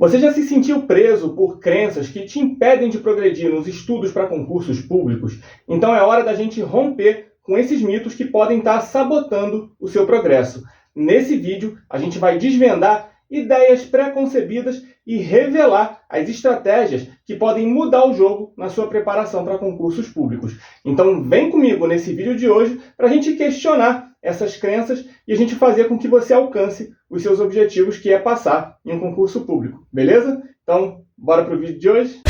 Você já se sentiu preso por crenças que te impedem de progredir nos estudos para concursos públicos? Então é hora da gente romper com esses mitos que podem estar sabotando o seu progresso. Nesse vídeo, a gente vai desvendar ideias pré-concebidas e revelar as estratégias que podem mudar o jogo na sua preparação para concursos públicos. Então vem comigo nesse vídeo de hoje para a gente questionar essas crenças e a gente fazer com que você alcance os seus objetivos, que é passar em um concurso público. Beleza? Então, bora para o vídeo de hoje?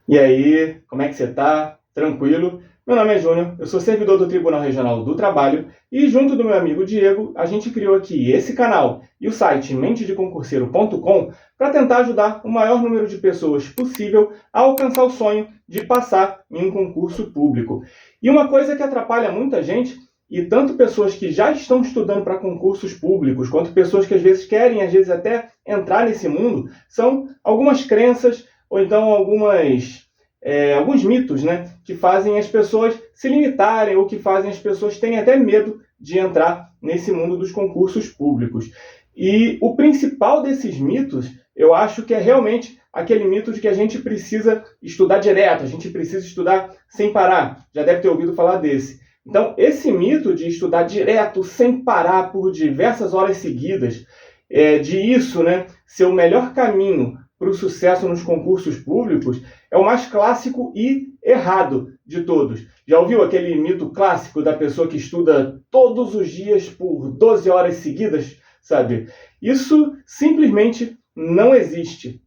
E aí, como é que você está? Tranquilo? Meu nome é Júnior, eu sou servidor do Tribunal Regional do Trabalho e junto do meu amigo Diego, a gente criou aqui esse canal e o site mentedeconcurseiro.com para tentar ajudar o maior número de pessoas possível a alcançar o sonho de passar em um concurso público. E uma coisa que atrapalha muita gente, e tanto pessoas que já estão estudando para concursos públicos, quanto pessoas que às vezes querem, às vezes até entrar nesse mundo, são algumas crenças ou então alguns mitos, né, que fazem as pessoas se limitarem ou que fazem as pessoas terem até medo de entrar nesse mundo dos concursos públicos. E o principal desses mitos, eu acho que é realmente aquele mito de que a gente precisa estudar direto, a gente precisa estudar sem parar. Já deve ter ouvido falar desse. Então, esse mito de estudar direto, sem parar, por diversas horas seguidas, de isso, né, ser o melhor caminho para o sucesso nos concursos públicos, é o mais clássico e errado de todos. Já ouviu aquele mito clássico da pessoa que estuda todos os dias por 12 horas seguidas, sabe? Isso simplesmente não existe.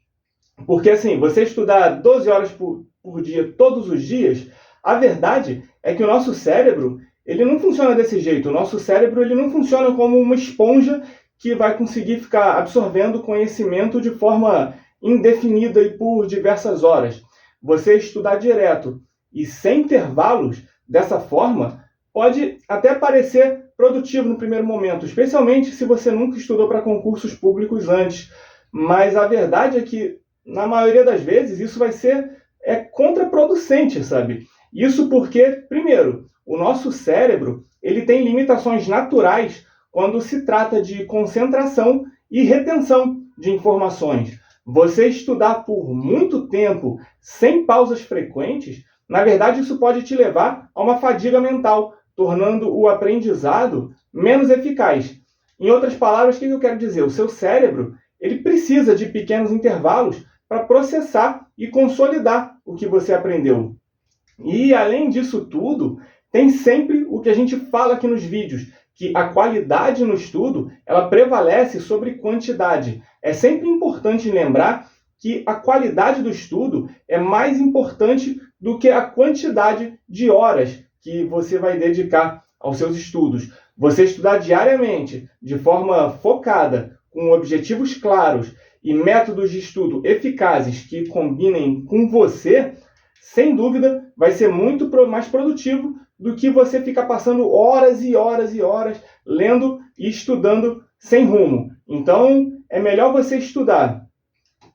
Porque assim, você estudar 12 horas por dia todos os dias, a verdade é que o nosso cérebro, ele não funciona desse jeito. O nosso cérebro, ele não funciona como uma esponja que vai conseguir ficar absorvendo conhecimento de forma indefinida e por diversas horas. Você estudar direto e sem intervalos, dessa forma, pode até parecer produtivo no primeiro momento, especialmente se você nunca estudou para concursos públicos antes. Mas a verdade é que, na maioria das vezes, isso vai ser contraproducente, sabe? Isso porque, primeiro, o nosso cérebro ele tem limitações naturais quando se trata de concentração e retenção de informações. Você estudar por muito tempo, sem pausas frequentes, na verdade isso pode te levar a uma fadiga mental, tornando o aprendizado menos eficaz. Em outras palavras, o que eu quero dizer? O seu cérebro ele precisa de pequenos intervalos para processar e consolidar o que você aprendeu. E, além disso tudo, tem sempre o que a gente fala aqui nos vídeos, que a qualidade no estudo ela prevalece sobre quantidade. É sempre importante lembrar que a qualidade do estudo é mais importante do que a quantidade de horas que você vai dedicar aos seus estudos. Você estudar diariamente, de forma focada, com objetivos claros e métodos de estudo eficazes que combinem com você, sem dúvida, vai ser muito mais produtivo do que você ficar passando horas e horas e horas lendo e estudando sem rumo. Então, é melhor você estudar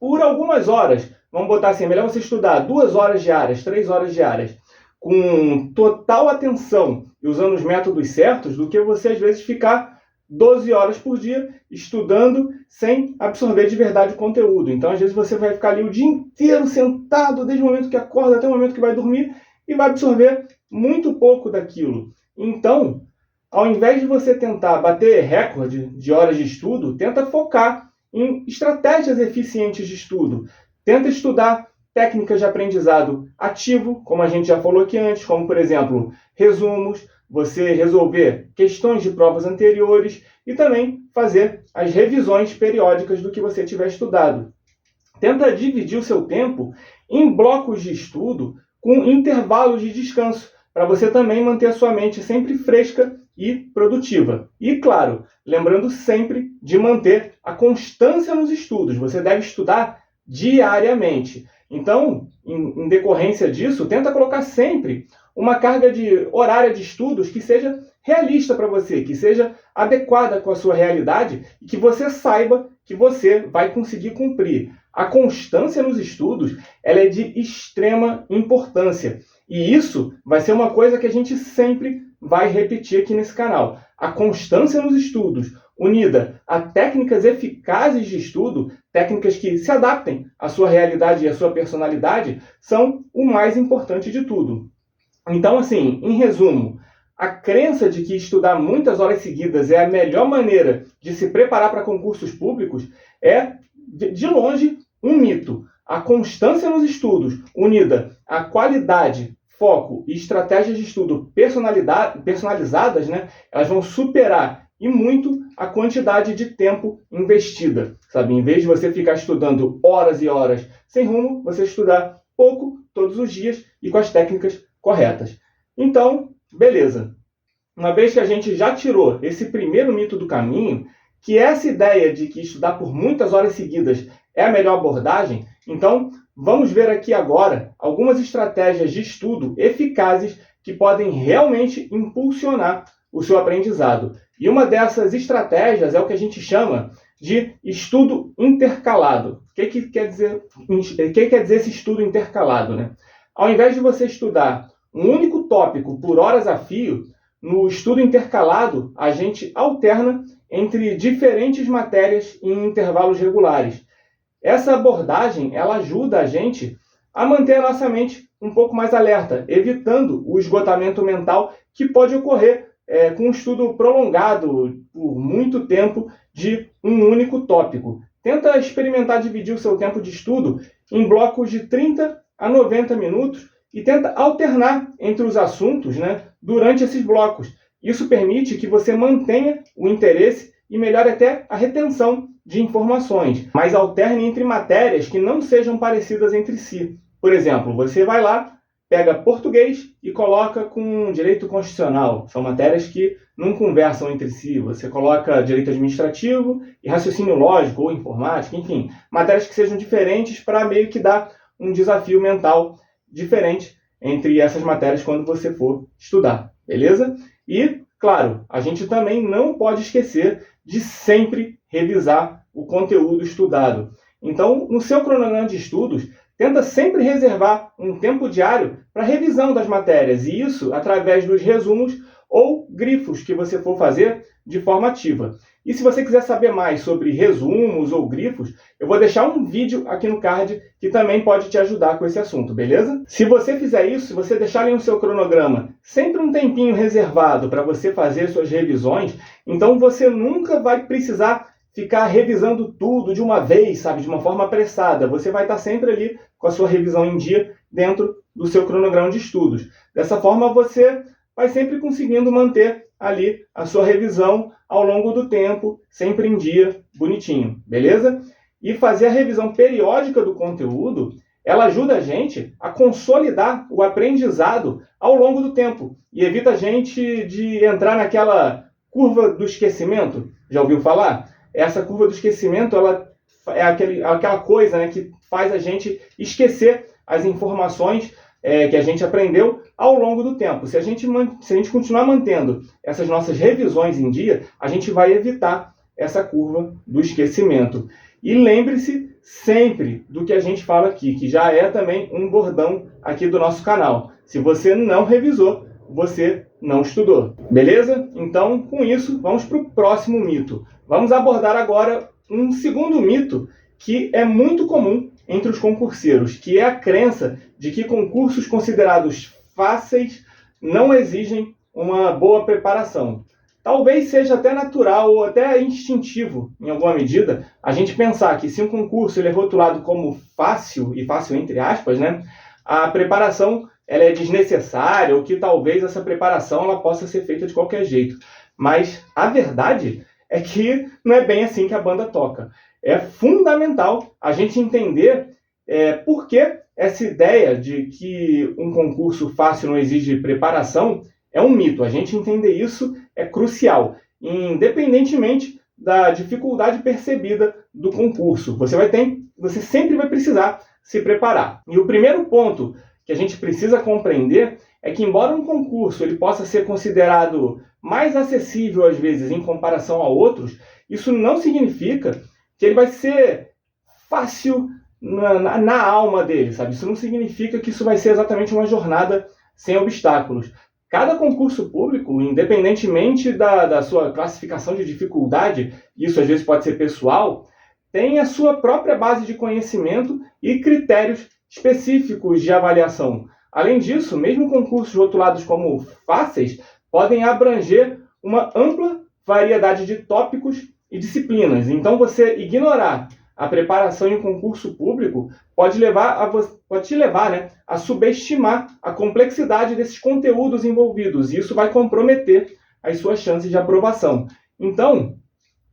por algumas horas. Vamos botar assim, é melhor você estudar 2 horas diárias, 3 horas diárias, com total atenção e usando os métodos certos, do que você, às vezes, ficar 12 horas por dia estudando sem absorver de verdade o conteúdo. Então, às vezes, você vai ficar ali o dia inteiro sentado, desde o momento que acorda até o momento que vai dormir, e vai absorver muito pouco daquilo. Então, ao invés de você tentar bater recorde de horas de estudo, tenta focar em estratégias eficientes de estudo. Tenta estudar técnicas de aprendizado ativo, como a gente já falou aqui antes, como, por exemplo, resumos, você resolver questões de provas anteriores e também fazer as revisões periódicas do que você tiver estudado. Tenta dividir o seu tempo em blocos de estudo com intervalos de descanso, para você também manter a sua mente sempre fresca e produtiva. E, claro, lembrando sempre de manter a constância nos estudos. Você deve estudar diariamente. Então, em decorrência disso, tenta colocar sempre uma carga horária de estudos que seja realista para você, que seja adequada com a sua realidade e que você saiba que você vai conseguir cumprir. A constância nos estudos ela é de extrema importância. E isso vai ser uma coisa que a gente sempre vai repetir aqui nesse canal. A constância nos estudos, unida a técnicas eficazes de estudo, técnicas que se adaptem à sua realidade e à sua personalidade, são o mais importante de tudo. Então, assim, em resumo, a crença de que estudar muitas horas seguidas é a melhor maneira de se preparar para concursos públicos é, de longe, um mito. A constância nos estudos, unida à qualidade, foco e estratégias de estudo personalizadas, elas vão superar e muito a quantidade de tempo investida. Sabe? Em vez de você ficar estudando horas e horas sem rumo, você estudar pouco todos os dias e com as técnicas corretas. Então, beleza. Uma vez que a gente já tirou esse primeiro mito do caminho, que é essa ideia de que estudar por muitas horas seguidas é a melhor abordagem, então vamos ver aqui agora algumas estratégias de estudo eficazes que podem realmente impulsionar o seu aprendizado. E uma dessas estratégias é o que a gente chama de estudo intercalado. O que quer dizer esse estudo intercalado? Ao invés de você estudar um único tópico por horas a fio, no estudo intercalado, a gente alterna entre diferentes matérias em intervalos regulares. Essa abordagem ela ajuda a gente a manter a nossa mente um pouco mais alerta, evitando o esgotamento mental que pode ocorrer com um estudo prolongado por muito tempo de um único tópico. Tenta experimentar dividir o seu tempo de estudo em blocos de 30 a 90 minutos e tenta alternar entre os assuntos durante esses blocos. Isso permite que você mantenha o interesse e melhore até a retenção de informações, mas alterne entre matérias que não sejam parecidas entre si. Por exemplo, você vai lá, pega português e coloca com direito constitucional. São matérias que não conversam entre si. Você coloca direito administrativo e raciocínio lógico ou informática, enfim, matérias que sejam diferentes para meio que dar um desafio mental diferente entre essas matérias quando você for estudar, beleza? E, claro, a gente também não pode esquecer de sempre revisar o conteúdo estudado. Então, no seu cronograma de estudos, tenta sempre reservar um tempo diário para revisão das matérias, e isso através dos resumos ou grifos que você for fazer de forma ativa. E se você quiser saber mais sobre resumos ou grifos, eu vou deixar um vídeo aqui no card que também pode te ajudar com esse assunto, beleza? Se você fizer isso, se você deixar ali no seu cronograma sempre um tempinho reservado para você fazer suas revisões, então você nunca vai precisar ficar revisando tudo de uma vez, sabe, de uma forma apressada. Você vai estar sempre ali com a sua revisão em dia dentro do seu cronograma de estudos. Dessa forma, você vai sempre conseguindo manter ali a sua revisão ao longo do tempo, sempre em dia, bonitinho, beleza? E fazer a revisão periódica do conteúdo, ela ajuda a gente a consolidar o aprendizado ao longo do tempo e evita a gente de entrar naquela curva do esquecimento. Já ouviu falar? Essa curva do esquecimento ela é aquela coisa que faz a gente esquecer as informações que a gente aprendeu ao longo do tempo. Se a gente continuar mantendo essas nossas revisões em dia, a gente vai evitar essa curva do esquecimento. E lembre-se sempre do que a gente fala aqui, que já é também um bordão aqui do nosso canal. Se você não revisou, você não estudou. Beleza? Então, com isso, vamos para o próximo mito. Vamos abordar agora um segundo mito que é muito comum entre os concurseiros, que é a crença de que concursos considerados fáceis não exigem uma boa preparação. Talvez seja até natural ou até instintivo, em alguma medida, a gente pensar que se um concurso ele é rotulado como fácil, e fácil entre aspas, a preparação ela é desnecessária ou que talvez essa preparação ela possa ser feita de qualquer jeito. Mas a verdade é que não é bem assim que a banda toca. É fundamental a gente entender por que essa ideia de que um concurso fácil não exige preparação é um mito. A gente entender isso é crucial, independentemente da dificuldade percebida do concurso. Você sempre vai precisar se preparar. E o primeiro ponto que a gente precisa compreender é que, embora um concurso ele possa ser considerado mais acessível às vezes em comparação a outros, isso não significa que ele vai ser fácil na alma dele, sabe? Isso não significa que isso vai ser exatamente uma jornada sem obstáculos. Cada concurso público, independentemente da sua classificação de dificuldade, isso às vezes pode ser pessoal, tem a sua própria base de conhecimento e critérios específicos de avaliação. Além disso, mesmo concursos rotulados como fáceis podem abranger uma ampla variedade de tópicos e disciplinas. Então, você ignorar a preparação em um concurso público pode te levar, né, a subestimar a complexidade desses conteúdos envolvidos, e isso vai comprometer as suas chances de aprovação. Então,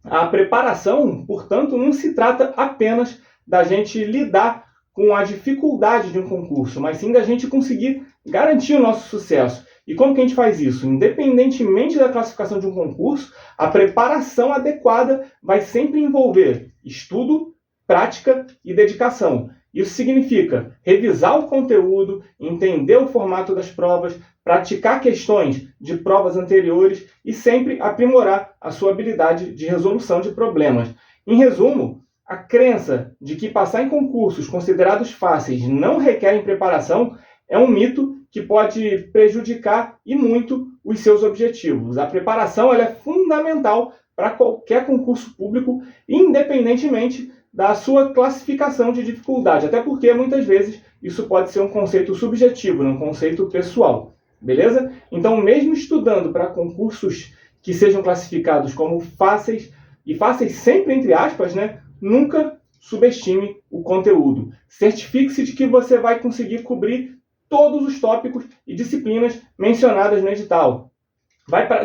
a preparação, portanto, não se trata apenas da gente lidar com a dificuldade de um concurso, mas sim da gente conseguir garantir o nosso sucesso. E como que a gente faz isso? Independentemente da classificação de um concurso, a preparação adequada vai sempre envolver estudo, prática e dedicação. Isso significa revisar o conteúdo, entender o formato das provas, praticar questões de provas anteriores e sempre aprimorar a sua habilidade de resolução de problemas. Em resumo, a crença de que passar em concursos considerados fáceis não requerem preparação é um mito que pode prejudicar e muito os seus objetivos. A preparação ela é fundamental para qualquer concurso público, independentemente da sua classificação de dificuldade, até porque muitas vezes isso pode ser um conceito subjetivo, um conceito pessoal, beleza? Então, mesmo estudando para concursos que sejam classificados como fáceis, e fáceis sempre entre aspas, né? Nunca subestime o conteúdo. Certifique-se de que você vai conseguir cobrir todos os tópicos e disciplinas mencionadas no edital.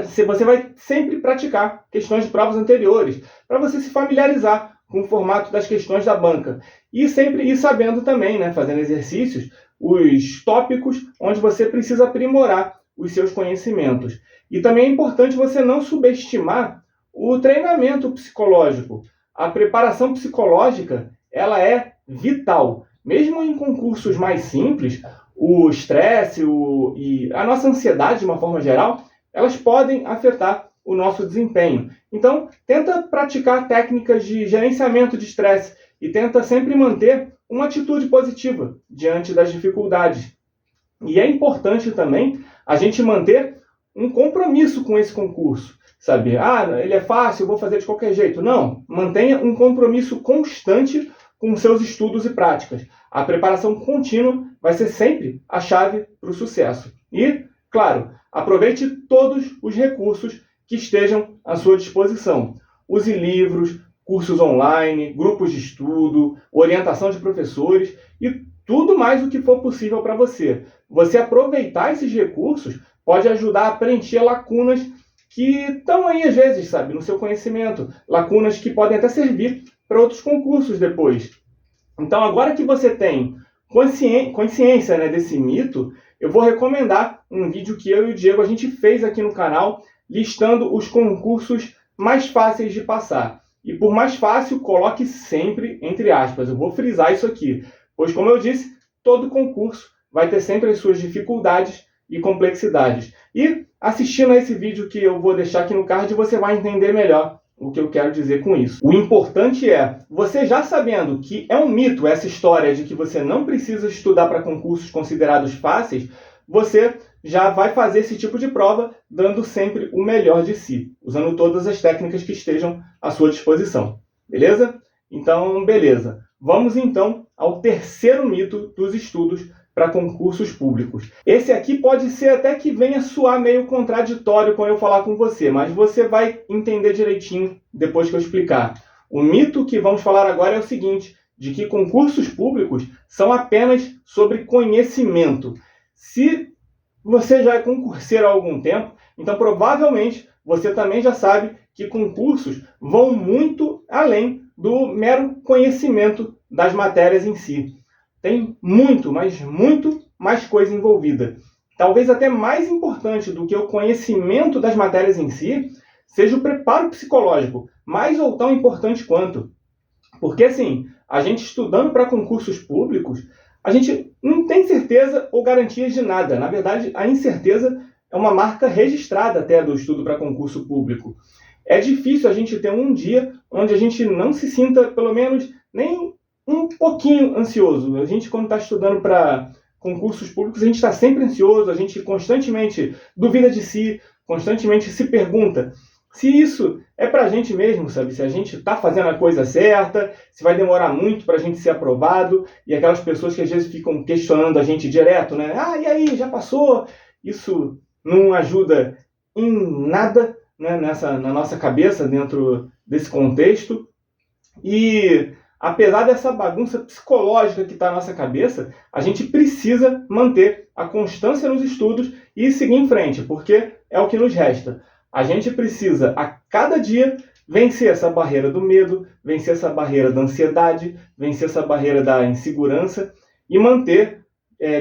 Você vai sempre praticar questões de provas anteriores, para você se familiarizar com o formato das questões da banca. E sempre ir sabendo também, né, fazendo exercícios, os tópicos onde você precisa aprimorar os seus conhecimentos. E também é importante você não subestimar o treinamento psicológico. A preparação psicológica ela é vital. Mesmo em concursos mais simples, o estresse e a nossa ansiedade, de uma forma geral, elas podem afetar o nosso desempenho. Então, tenta praticar técnicas de gerenciamento de estresse e tenta sempre manter uma atitude positiva diante das dificuldades. E é importante também a gente manter um compromisso com esse concurso. Sabe? Ele é fácil, eu vou fazer de qualquer jeito. Não, mantenha um compromisso constante com seus estudos e práticas. A preparação contínua vai ser sempre a chave para o sucesso. E, claro, aproveite todos os recursos que estejam à sua disposição. Use livros, cursos online, grupos de estudo, orientação de professores e tudo mais o que for possível para você. Você aproveitar esses recursos pode ajudar a preencher lacunas que estão aí, às vezes, sabe, no seu conhecimento. Lacunas que podem até servir para outros concursos depois. Então, agora que você tem consciência, né, desse mito, eu vou recomendar um vídeo que eu e o Diego a gente fez aqui no canal, listando os concursos mais fáceis de passar. E por mais fácil, coloque sempre entre aspas. Eu vou frisar isso aqui, pois, como eu disse, todo concurso vai ter sempre as suas dificuldades e complexidades. E assistindo a esse vídeo que eu vou deixar aqui no card, você vai entender melhor o que eu quero dizer com isso. O importante é, você já sabendo que é um mito essa história de que você não precisa estudar para concursos considerados fáceis, você já vai fazer esse tipo de prova dando sempre o melhor de si, usando todas as técnicas que estejam à sua disposição. Beleza? Então, beleza. Vamos então ao terceiro mito dos estudos para concursos públicos. Esse aqui pode ser até que venha soar meio contraditório quando eu falar com você, mas você vai entender direitinho depois que eu explicar. O mito que vamos falar agora é o seguinte, de que concursos públicos são apenas sobre conhecimento. Se você já é concurseiro há algum tempo, então provavelmente você também já sabe que concursos vão muito além do mero conhecimento das matérias em si. Tem muito, mas muito mais coisa envolvida. Talvez até mais importante do que o conhecimento das matérias em si, seja o preparo psicológico, mais ou tão importante quanto. Porque assim, a gente estudando para concursos públicos, a gente não tem certeza ou garantias de nada. Na verdade, a incerteza é uma marca registrada até do estudo para concurso público. É difícil a gente ter um dia onde a gente não se sinta, pelo menos, nem um pouquinho ansioso. A gente, quando está estudando para concursos públicos, a gente está sempre ansioso, a gente constantemente duvida de si, constantemente se pergunta se isso é para a gente mesmo, sabe? Se a gente está fazendo a coisa certa, se vai demorar muito para a gente ser aprovado, e aquelas pessoas que às vezes ficam questionando a gente direto, né? Ah, e aí, já passou? Isso não ajuda em nada, né, na nossa cabeça, dentro desse contexto. E apesar dessa bagunça psicológica que está na nossa cabeça, a gente precisa manter a constância nos estudos e seguir em frente, porque é o que nos resta. A gente precisa, a cada dia, vencer essa barreira do medo, vencer essa barreira da ansiedade, vencer essa barreira da insegurança e manter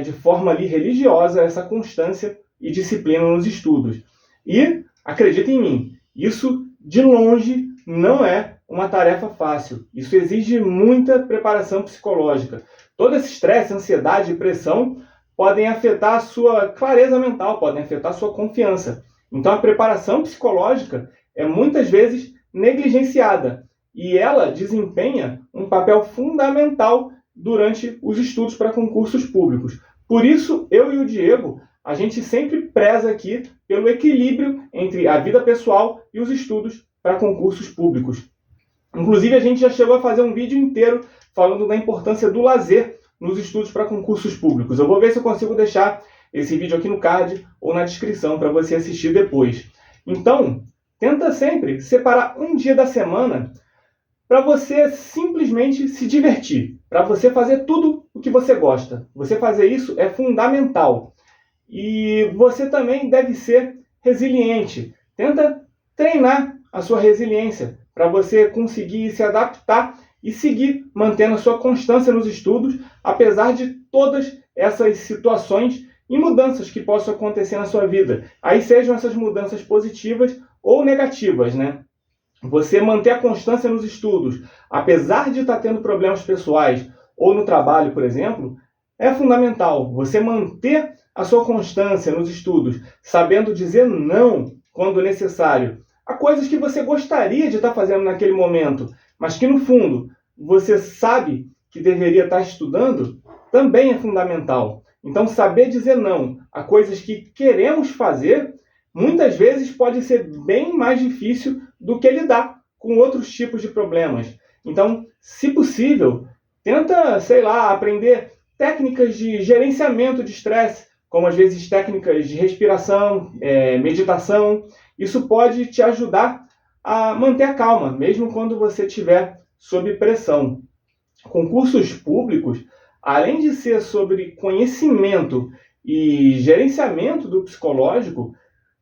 de forma ali religiosa essa constância e disciplina nos estudos. E, acredita em mim, isso de longe não é uma tarefa fácil. Isso exige muita preparação psicológica. Todo esse estresse, ansiedade e pressão podem afetar a sua clareza mental, podem afetar a sua confiança. Então a preparação psicológica é muitas vezes negligenciada e ela desempenha um papel fundamental durante os estudos para concursos públicos. Por isso, eu e o Diego, a gente sempre preza aqui pelo equilíbrio entre a vida pessoal e os estudos para concursos públicos. Inclusive, a gente já chegou a fazer um vídeo inteiro falando da importância do lazer nos estudos para concursos públicos. Eu vou ver se eu consigo deixar esse vídeo aqui no card ou na descrição para você assistir depois. Então, tenta sempre separar um dia da semana para você simplesmente se divertir, para você fazer tudo o que você gosta. Você fazer isso é fundamental. E você também deve ser resiliente. Tenta treinar a sua resiliência para você conseguir se adaptar e seguir mantendo a sua constância nos estudos, apesar de todas essas situações e mudanças que possam acontecer na sua vida. Aí sejam essas mudanças positivas ou negativas, né? Você manter a constância nos estudos, apesar de estar tendo problemas pessoais ou no trabalho, por exemplo, é fundamental. Você manter a sua constância nos estudos, sabendo dizer não quando necessário, a coisas que você gostaria de estar fazendo naquele momento, mas que no fundo você sabe que deveria estar estudando, também é fundamental. Então, saber dizer não a coisas que queremos fazer, muitas vezes pode ser bem mais difícil do que lidar com outros tipos de problemas. Então, se possível, tenta, aprender técnicas de gerenciamento de estresse, como às vezes técnicas de respiração, meditação. Isso pode te ajudar a manter a calma, mesmo quando você estiver sob pressão. Concursos públicos, além de ser sobre conhecimento e gerenciamento do psicológico,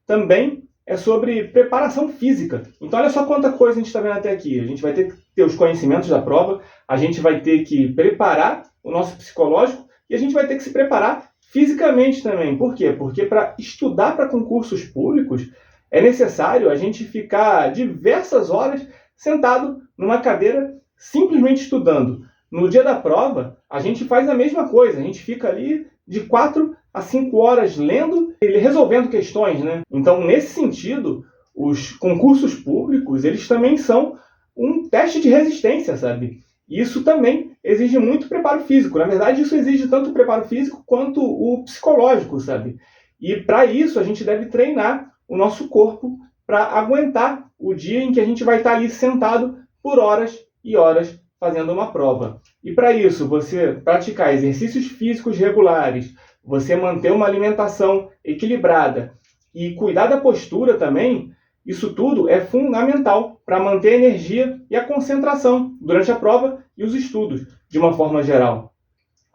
também é sobre preparação física. Então, olha só quanta coisa a gente está vendo até aqui. A gente vai ter que ter os conhecimentos da prova, a gente vai ter que preparar o nosso psicológico e a gente vai ter que se preparar fisicamente também. Por quê? Porque para estudar para concursos públicos, é necessário a gente ficar diversas horas sentado numa cadeira simplesmente estudando. No dia da prova, a gente faz a mesma coisa. A gente fica ali de 4 a 5 horas lendo e resolvendo questões, né? Então, nesse sentido, os concursos públicos, eles também são um teste de resistência, sabe? E isso também exige muito preparo físico. Na verdade, isso exige tanto o preparo físico quanto o psicológico, sabe? E para isso, a gente deve treinar o nosso corpo para aguentar o dia em que a gente vai estar ali sentado por horas e horas fazendo uma prova. E para isso, você praticar exercícios físicos regulares, você manter uma alimentação equilibrada e cuidar da postura também, isso tudo é fundamental para manter a energia e a concentração durante a prova e os estudos, de uma forma geral.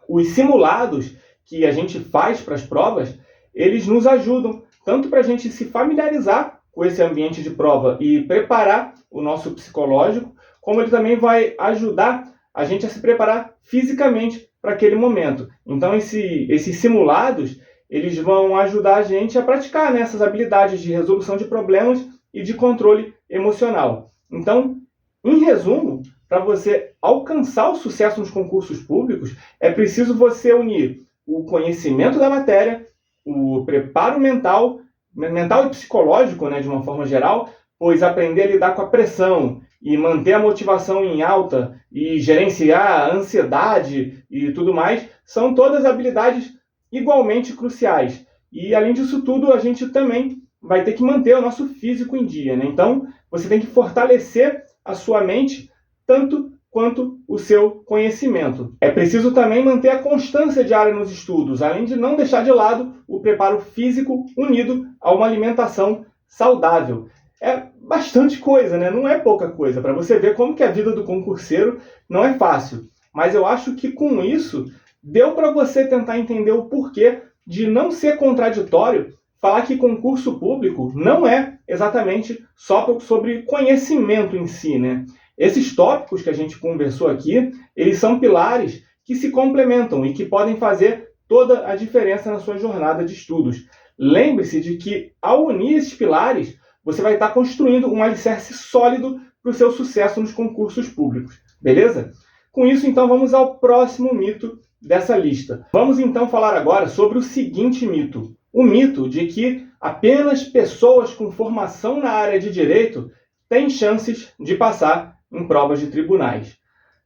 Os simulados que a gente faz para as provas, eles nos ajudam tanto para a gente se familiarizar com esse ambiente de prova e preparar o nosso psicológico, como ele também vai ajudar a gente a se preparar fisicamente para aquele momento. Então, esses simulados, eles vão ajudar a gente a praticar, né, essas habilidades de resolução de problemas e de controle emocional. Então, em resumo, para você alcançar o sucesso nos concursos públicos, é preciso você unir o conhecimento da matéria, o preparo mental e psicológico, né, de uma forma geral, pois aprender a lidar com a pressão e manter a motivação em alta e gerenciar a ansiedade e tudo mais, são todas habilidades igualmente cruciais. E, além disso tudo, a gente também vai ter que manter o nosso físico em dia, né? Então, você tem que fortalecer a sua mente tanto quanto o seu conhecimento. É preciso também manter a constância diária nos estudos, além de não deixar de lado o preparo físico unido a uma alimentação saudável. É bastante coisa, né? Não é pouca coisa, para você ver como que a vida do concurseiro não é fácil. Mas eu acho que com isso deu para você tentar entender o porquê de não ser contraditório falar que concurso público não é exatamente só sobre conhecimento em si, né? Esses tópicos que a gente conversou aqui, eles são pilares que se complementam e que podem fazer toda a diferença na sua jornada de estudos. Lembre-se de que, ao unir esses pilares, você vai estar construindo um alicerce sólido para o seu sucesso nos concursos públicos, beleza? Com isso, então, vamos ao próximo mito dessa lista. Vamos, então, falar agora sobre o seguinte mito. O mito de que apenas pessoas com formação na área de direito têm chances de passar em provas de tribunais.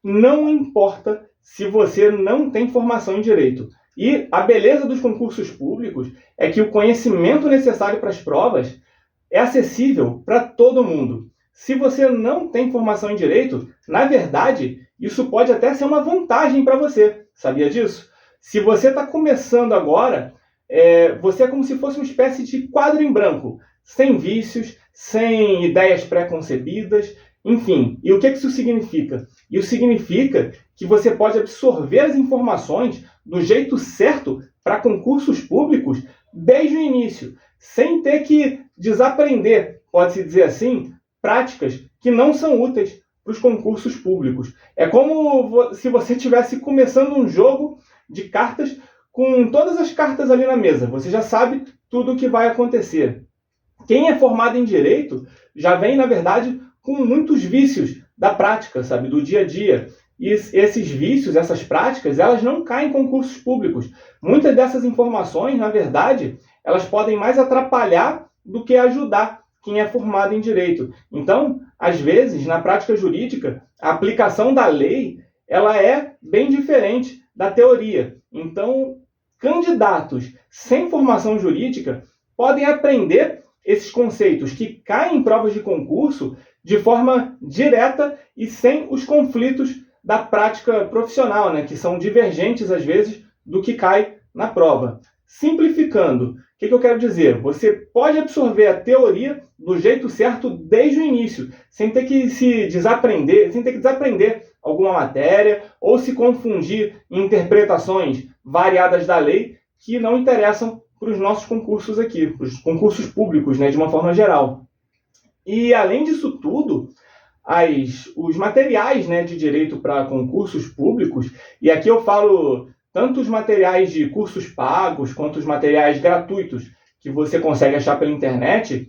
Não importa se você não tem formação em direito. E a beleza dos concursos públicos é que o conhecimento necessário para as provas é acessível para todo mundo. Se você não tem formação em direito, na verdade, isso pode até ser uma vantagem para você. Sabia disso? Se você está começando agora, você é como se fosse uma espécie de quadro em branco, sem vícios, sem ideias pré-concebidas, enfim. E o que isso significa? Isso significa que você pode absorver as informações do jeito certo para concursos públicos desde o início, sem ter que desaprender, pode-se dizer assim, práticas que não são úteis para os concursos públicos. É como se você estivesse começando um jogo de cartas com todas as cartas ali na mesa. Você já sabe tudo o que vai acontecer. Quem é formado em direito já vem, na verdade, com muitos vícios da prática, sabe, do dia a dia. E esses vícios, essas práticas, elas não caem em concursos públicos. Muitas dessas informações, na verdade, elas podem mais atrapalhar do que ajudar quem é formado em direito. Então, às vezes, na prática jurídica, a aplicação da lei ela é bem diferente da teoria. Então, candidatos sem formação jurídica podem aprender esses conceitos que caem em provas de concurso de forma direta e sem os conflitos da prática profissional, né, que são divergentes, às vezes, do que cai na prova. Simplificando, o que eu quero dizer? Você pode absorver a teoria do jeito certo desde o início, sem ter que desaprender alguma matéria ou se confundir em interpretações variadas da lei que não interessam para os nossos concursos aqui, para os concursos públicos, né, de uma forma geral. E, além disso tudo, os materiais, né, de direito para concursos públicos, e aqui eu falo tanto os materiais de cursos pagos quanto os materiais gratuitos que você consegue achar pela internet,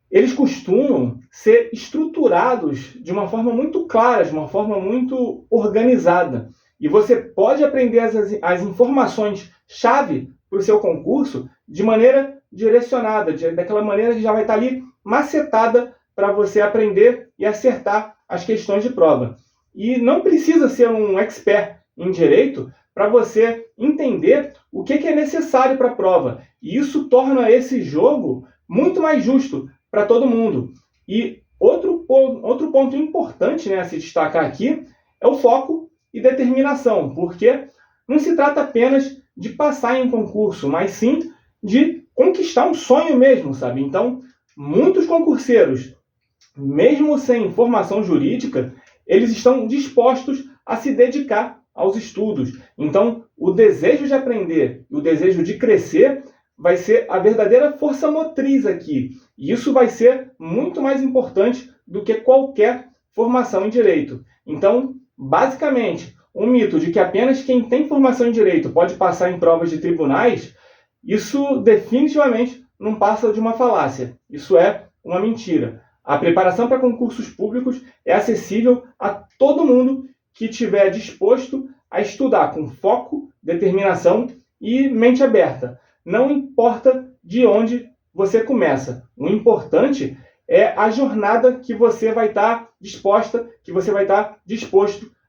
eles costumam ser estruturados de uma forma muito clara, de uma forma muito organizada. E você pode aprender as informações-chave para o seu concurso de maneira direcionada, daquela maneira que já vai estar ali macetada para você aprender e acertar as questões de prova. E não precisa ser um expert em direito para você entender o que é necessário para a prova. E isso torna esse jogo muito mais justo para todo mundo. E outro ponto importante, né, a se destacar aqui é o foco e determinação, porque não se trata apenas de passar em um concurso, mas sim de conquistar um sonho mesmo, sabe? Então, muitos concurseiros, mesmo sem formação jurídica, eles estão dispostos a se dedicar aos estudos. Então, o desejo de aprender e o desejo de crescer vai ser a verdadeira força motriz aqui. E isso vai ser muito mais importante do que qualquer formação em direito. Então, basicamente, o mito de que apenas quem tem formação em direito pode passar em provas de tribunais, isso definitivamente não passa de uma falácia. Isso é uma mentira. A preparação para concursos públicos é acessível a todo mundo que estiver disposto a estudar com foco, determinação e mente aberta. Não importa de onde você começa. O importante é a jornada que você vai estar disposto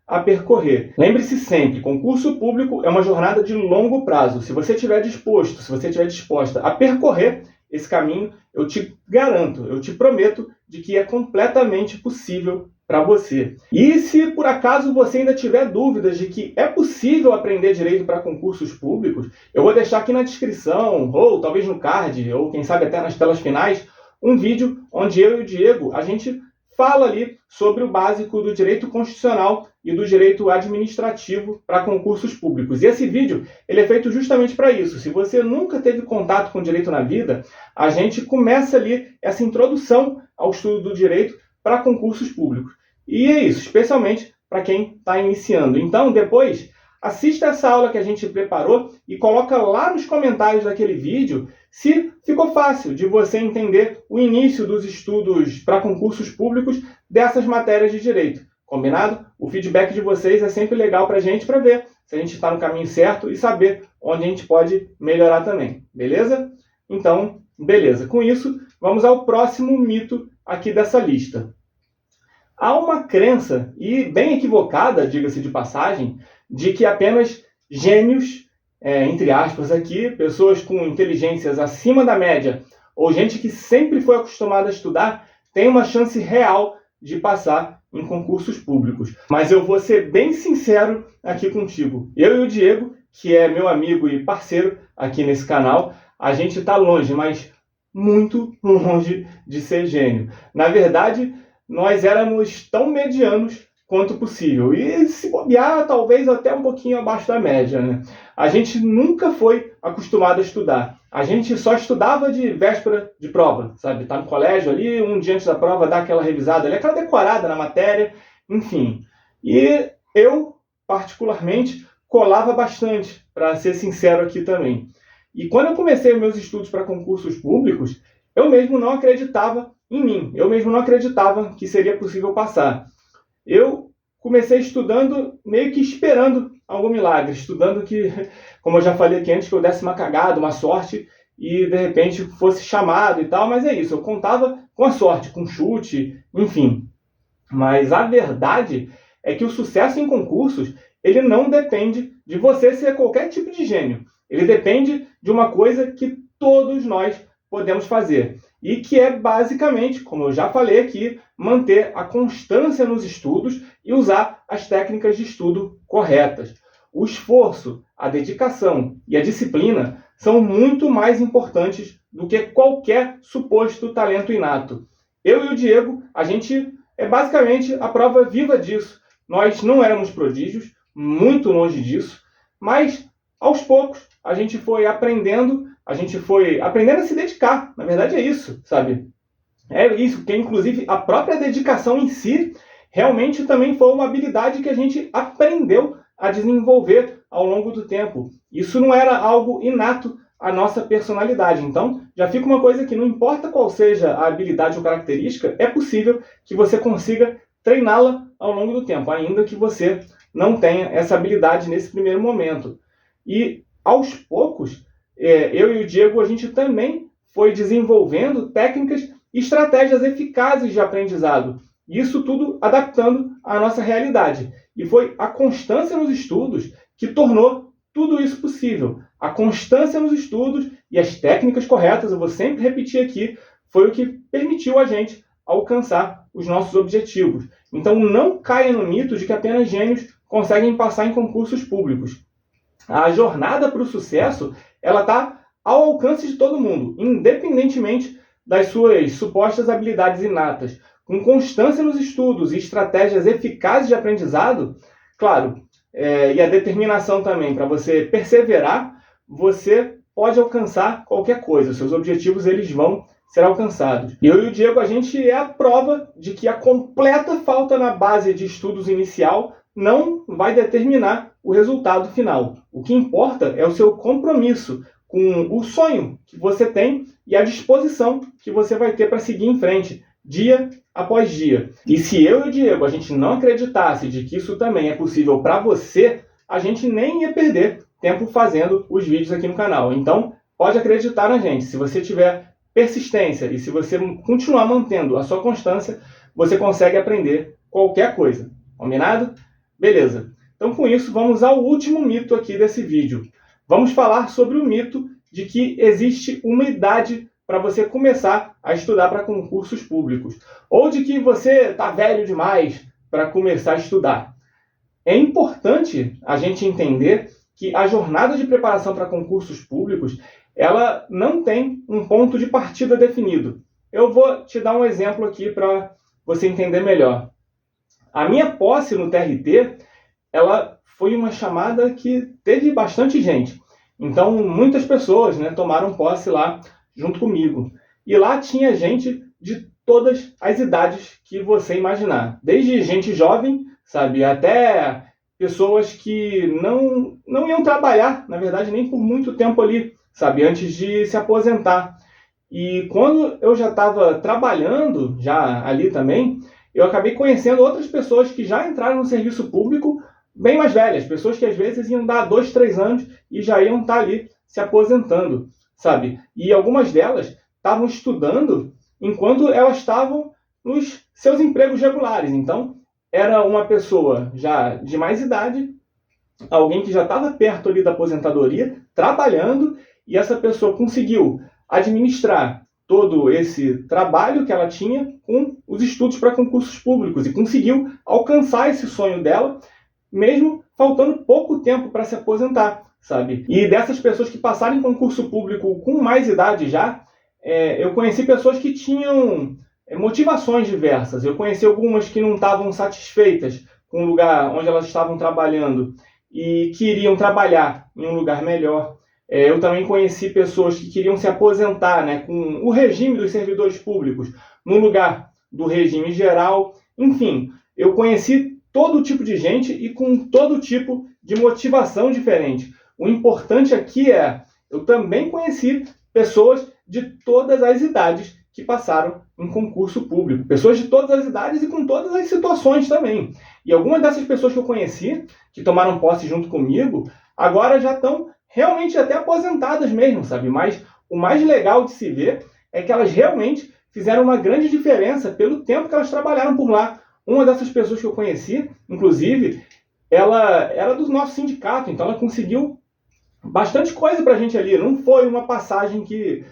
a percorrer. Lembre-se sempre, concurso público é uma jornada de longo prazo. Se você estiver disposto, se você estiver disposta a percorrer esse caminho, eu te garanto, eu te prometo de que é completamente possível para você. E se por acaso você ainda tiver dúvidas de que é possível aprender direito para concursos públicos, eu vou deixar aqui na descrição, ou talvez no card, ou quem sabe até nas telas finais, um vídeo onde eu e o Diego, a gente fala ali sobre o básico do direito constitucional e do direito administrativo para concursos públicos. E esse vídeo ele é feito justamente para isso. Se você nunca teve contato com direito na vida, a gente começa ali essa introdução ao estudo do direito para concursos públicos. E é isso, especialmente para quem está iniciando. Então, depois, assista essa aula que a gente preparou e coloca lá nos comentários daquele vídeo se ficou fácil de você entender o início dos estudos para concursos públicos dessas matérias de direito. Combinado? O feedback de vocês é sempre legal para a gente, para ver se a gente está no caminho certo e saber onde a gente pode melhorar também. Beleza? Então, beleza. Com isso, vamos ao próximo mito aqui dessa lista. Há uma crença, e bem equivocada, diga-se de passagem, de que apenas gênios, entre aspas aqui, pessoas com inteligências acima da média, ou gente que sempre foi acostumada a estudar, tem uma chance real de passar em concursos públicos. Mas eu vou ser bem sincero aqui contigo. Eu e o Diego, que é meu amigo e parceiro aqui nesse canal, a gente está longe, mas muito longe de ser gênio. Na verdade, nós éramos tão medianos quanto possível. E se bobear, talvez até um pouquinho abaixo da média, né? A gente nunca foi acostumado a estudar. A gente só estudava de véspera de prova, sabe? Tá no colégio ali, um dia antes da prova, dá aquela revisada ali, aquela decorada na matéria, enfim. E eu, particularmente, colava bastante, para ser sincero aqui também. E quando eu comecei meus estudos para concursos públicos, eu mesmo não acreditava em mim. Eu mesmo não acreditava que seria possível passar. Eu comecei estudando, meio que esperando algum milagre, estudando que, como eu já falei aqui antes, que eu desse uma cagada, uma sorte, e de repente fosse chamado e tal, mas é isso, eu contava com a sorte, com chute, enfim. Mas a verdade é que o sucesso em concursos, ele não depende de você ser qualquer tipo de gênio. Ele depende de uma coisa que todos nós podemos fazer. E que é basicamente, como eu já falei aqui, manter a constância nos estudos e usar as técnicas de estudo corretas. O esforço, a dedicação e a disciplina são muito mais importantes do que qualquer suposto talento inato. Eu e o Diego, a gente é basicamente a prova viva disso. Nós não éramos prodígios, muito longe disso, mas aos poucos a gente foi aprendendo a se dedicar. Na verdade é isso, sabe? É isso, que inclusive a própria dedicação em si realmente também foi uma habilidade que a gente aprendeu a desenvolver ao longo do tempo. Isso não era algo inato à nossa personalidade. Então, já fica uma coisa que não importa qual seja a habilidade ou característica, é possível que você consiga treiná-la ao longo do tempo, ainda que você não tenha essa habilidade nesse primeiro momento. E, aos poucos, eu e o Diego, a gente também foi desenvolvendo técnicas e estratégias eficazes de aprendizado. Isso tudo adaptando à nossa realidade. E foi a constância nos estudos que tornou tudo isso possível. A constância nos estudos e as técnicas corretas, eu vou sempre repetir aqui, foi o que permitiu a gente alcançar os nossos objetivos. Então não caia no mito de que apenas gênios conseguem passar em concursos públicos. A jornada para o sucesso, ela está ao alcance de todo mundo, independentemente das suas supostas habilidades inatas. Com constância nos estudos e estratégias eficazes de aprendizado, claro, e a determinação também para você perseverar, você pode alcançar qualquer coisa. Seus objetivos eles vão ser alcançados. Eu e o Diego, a gente é a prova de que a completa falta na base de estudos inicial não vai determinar o resultado final. O que importa é o seu compromisso com o sonho que você tem e a disposição que você vai ter para seguir em frente, dia após dia. E se eu e o Diego a gente não acreditasse de que isso também é possível para você, a gente nem ia perder tempo fazendo os vídeos aqui no canal. Então, pode acreditar na gente. Se você tiver persistência e se você continuar mantendo a sua constância, você consegue aprender qualquer coisa. Combinado? Beleza. Então, com isso, vamos ao último mito aqui desse vídeo. Vamos falar sobre o mito de que existe uma idade para você começar a estudar para concursos públicos, ou de que você está velho demais para começar a estudar. É importante a gente entender que a jornada de preparação para concursos públicos, ela não tem um ponto de partida definido. Eu vou te dar um exemplo aqui para você entender melhor. A minha posse no TRT, ela foi uma chamada que teve bastante gente. Então, muitas pessoas, né, tomaram posse lá junto comigo. E lá tinha gente de todas as idades que você imaginar. Desde gente jovem, sabe, até pessoas que não iam trabalhar, na verdade, nem por muito tempo ali, sabe, antes de se aposentar. E quando eu já estava trabalhando, já ali também, eu acabei conhecendo outras pessoas que já entraram no serviço público bem mais velhas, pessoas que às vezes iam dar 2, 3 anos e já iam estar ali se aposentando, sabe? E algumas delas estavam estudando enquanto elas estavam nos seus empregos regulares. Então, era uma pessoa já de mais idade, alguém que já estava perto ali da aposentadoria, trabalhando, e essa pessoa conseguiu administrar todo esse trabalho que ela tinha com os estudos para concursos públicos e conseguiu alcançar esse sonho dela, mesmo faltando pouco tempo para se aposentar, sabe? E dessas pessoas que passaram em concurso público com mais idade já, eu conheci pessoas que tinham motivações diversas. Eu conheci algumas que não estavam satisfeitas com o lugar onde elas estavam trabalhando e queriam trabalhar em um lugar melhor. Eu também conheci pessoas que queriam se aposentar, né, com o regime dos servidores públicos, no lugar do regime geral. Enfim, eu conheci todo tipo de gente e com todo tipo de motivação diferente. O importante aqui eu também conheci pessoas de todas as idades que passaram em concurso público. Pessoas de todas as idades e com todas as situações também. E algumas dessas pessoas que eu conheci, que tomaram posse junto comigo, agora já estão realmente até aposentadas mesmo, sabe? Mas o mais legal de se ver é que elas realmente fizeram uma grande diferença pelo tempo que elas trabalharam por lá. Uma dessas pessoas que eu conheci, inclusive, ela era do nosso sindicato, então ela conseguiu bastante coisa pra gente ali. Não foi uma passagem que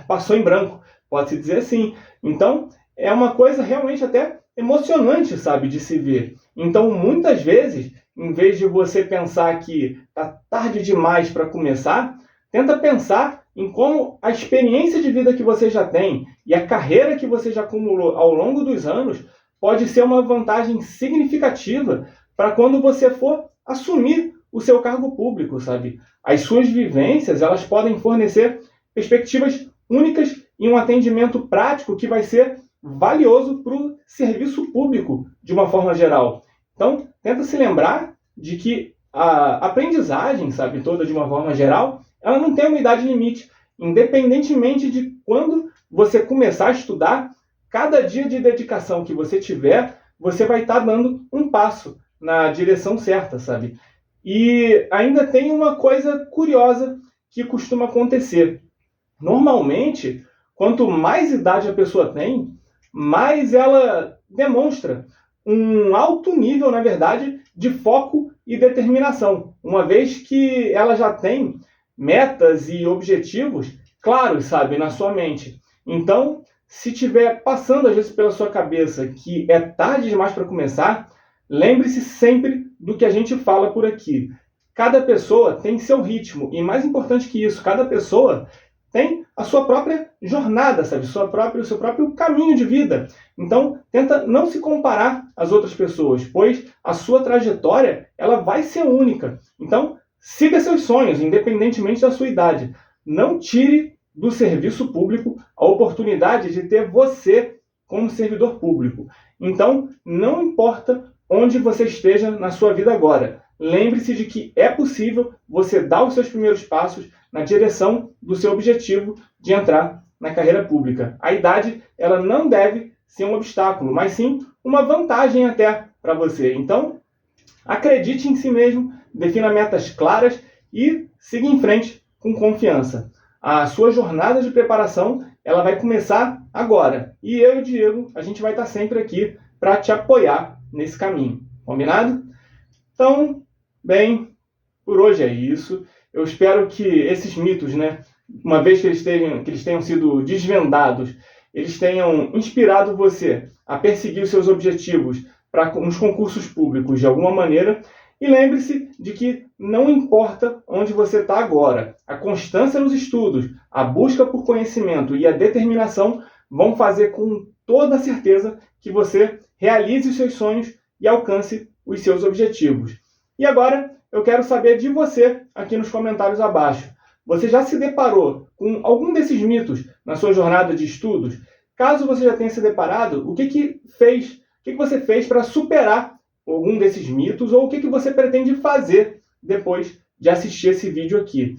passou em branco, pode-se dizer assim. Então, é uma coisa realmente até emocionante, sabe, de se ver. Então, muitas vezes, em vez de você pensar que está tarde demais para começar, tenta pensar em como a experiência de vida que você já tem e a carreira que você já acumulou ao longo dos anos pode ser uma vantagem significativa para quando você for assumir o seu cargo público, sabe? As suas vivências, elas podem fornecer perspectivas únicas e um atendimento prático que vai ser valioso para o serviço público de uma forma geral. Então, tenta se lembrar de que a aprendizagem, sabe, toda de uma forma geral, ela não tem uma idade limite. Independentemente de quando você começar a estudar, cada dia de dedicação que você tiver, você vai estar dando um passo na direção certa, sabe? E ainda tem uma coisa curiosa que costuma acontecer. Normalmente, quanto mais idade a pessoa tem, mais ela demonstra um alto nível, na verdade, de foco e determinação, uma vez que ela já tem metas e objetivos claros, sabe, na sua mente. Então, se estiver passando às vezes pela sua cabeça que é tarde demais para começar, lembre-se sempre do que a gente fala por aqui. Cada pessoa tem seu ritmo e, mais importante que isso, cada pessoa tem a sua própria jornada, sabe? O seu próprio caminho de vida. Então, tenta não se comparar às outras pessoas, pois a sua trajetória ela vai ser única. Então, siga seus sonhos, independentemente da sua idade. Não tire do serviço público a oportunidade de ter você como servidor público. Então, não importa onde você esteja na sua vida agora, lembre-se de que é possível você dar os seus primeiros passos na direção do seu objetivo de entrar na carreira pública. A idade, ela não deve ser um obstáculo, mas sim uma vantagem até para você. Então, acredite em si mesmo, defina metas claras e siga em frente com confiança. A sua jornada de preparação, ela vai começar agora. E eu e o Diego, a gente vai estar sempre aqui para te apoiar nesse caminho. Combinado? Então, bem, por hoje é isso. Eu espero que esses mitos, né, uma vez que eles tenham sido desvendados, eles tenham inspirado você a perseguir os seus objetivos nos concursos públicos de alguma maneira. E lembre-se de que não importa onde você está agora, a constância nos estudos, a busca por conhecimento e a determinação vão fazer com toda certeza que você realize os seus sonhos e alcance os seus objetivos. E agora eu quero saber de você aqui nos comentários abaixo. Você já se deparou com algum desses mitos na sua jornada de estudos? Caso você já tenha se deparado, o que você fez para superar algum desses mitos, ou o que você pretende fazer depois de assistir esse vídeo aqui?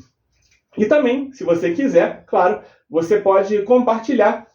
E também, se você quiser, claro, você pode compartilhar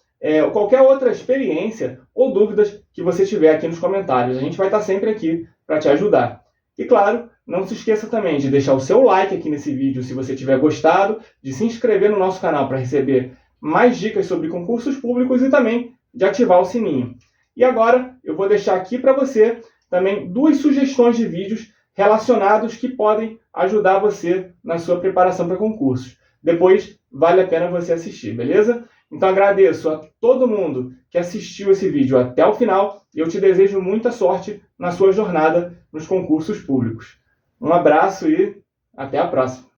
qualquer outra experiência ou dúvidas que você tiver aqui nos comentários. A gente vai estar sempre aqui para te ajudar. E claro, não se esqueça também de deixar o seu like aqui nesse vídeo se você tiver gostado, de se inscrever no nosso canal para receber mais dicas sobre concursos públicos e também de ativar o sininho. E agora eu vou deixar aqui para você também 2 sugestões de vídeos relacionados que podem ajudar você na sua preparação para concursos. Depois vale a pena você assistir, beleza? Então agradeço a todo mundo que assistiu esse vídeo até o final e eu te desejo muita sorte na sua jornada nos concursos públicos. Um abraço e até a próxima!